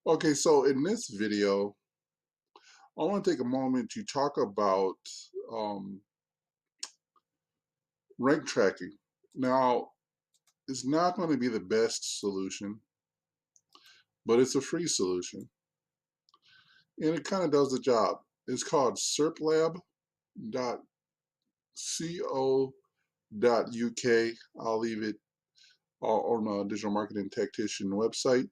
Okay, so in this video, I want to take a moment to talk about um, rank tracking. Now, it's not going to be the best solution, but it's a free solution, and it kind of does the job. It's called serplab.co.uk. I'll leave it on a digital marketing tactician website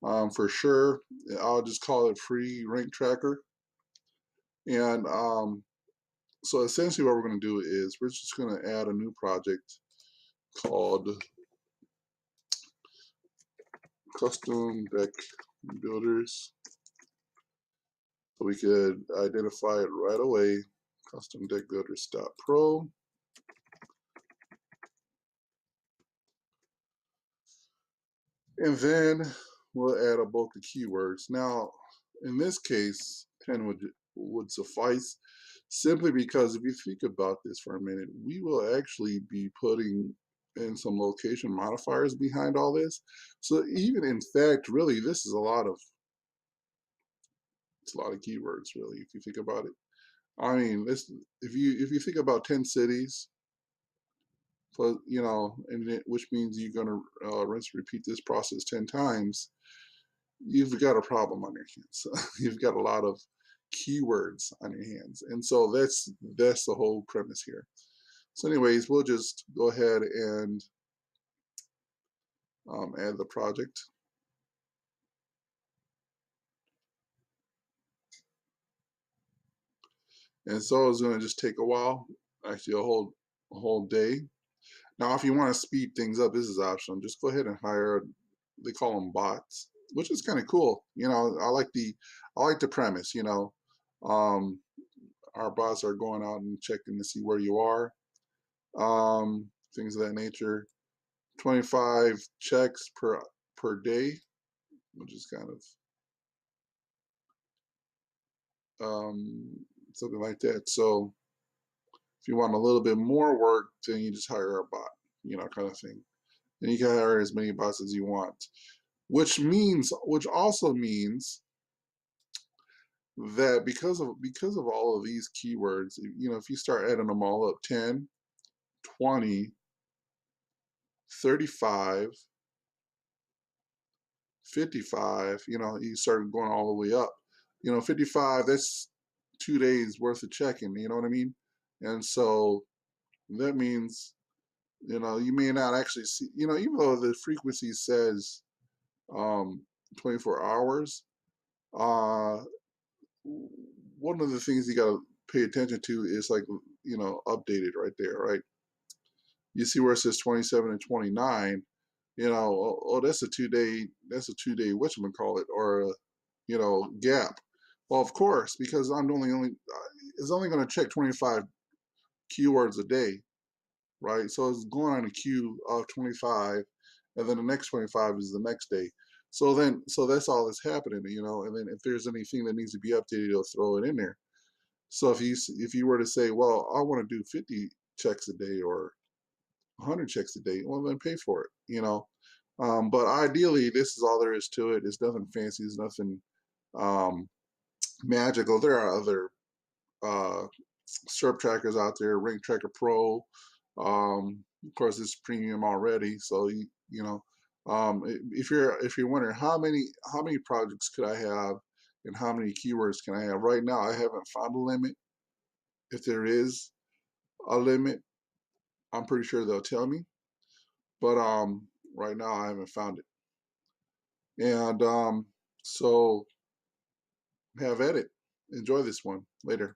for sure. I'll just call it free rank tracker. And so essentially what we're going to do is we're just going to add a new project called custom deck builders. So we could identify it right away. Custom deck builders.pro. And then we'll add a bulk of keywords. Now, in this case, 10 would suffice simply because if you think about this for a minute, we will actually be putting in some location modifiers behind all this. So even in fact, really, this is it's a lot of keywords, really, if you think about it. I mean, this if you think about 10 cities, plus and which means you're gonna rinse and repeat this process 10 times, you've got a problem on your hands. You've got a lot of keywords on your hands, and so that's the whole premise here. So, anyways, we'll just go ahead and add the project, and so it's gonna just take a while, actually a whole day. Now, if you want to speed things up, this is optional. Just go ahead and hire. They call them bots, which is kind of cool. I like the premise. Um, our bots are going out and checking to see where you are, things of that nature. 25 checks per day, which is kind of something like that. So if you want a little bit more work, then you just hire a bot, kind of thing. And you can hire as many bots as you want. Which also means that because of all of these keywords, if you start adding them all up, 10, 20, 35, 55, you start going all the way up. 55, that's 2 days worth of checking, you know what I mean? And so that means, you may not actually see, even though the frequency says 24 hours, uh, one of the things you got to pay attention to is like updated right there, right? You see where it says 27 and 29. Oh, that's a 2 day whatchamacallit, or a gap. Well, of course, because I'm only it's only going to check 25 keywords a day, right? So it's going on a queue of 25, and then the next 25 is the next day. So that's all that's happening, and then if there's anything that needs to be updated, it'll throw it in there. So if you were to say, well, I want to do 50 checks a day or 100 checks a day, well, then pay for it. But ideally, this is all there is to it. It's nothing fancy. It's nothing magical. There are other uh, Serp trackers out there, Rank Tracker Pro. Of course, it's premium already. So if you're wondering how many projects could I have and how many keywords can I have, right now I haven't found a limit. If there is a limit, I'm pretty sure they'll tell me. But right now I haven't found it. And so have at it. Enjoy this one. Later.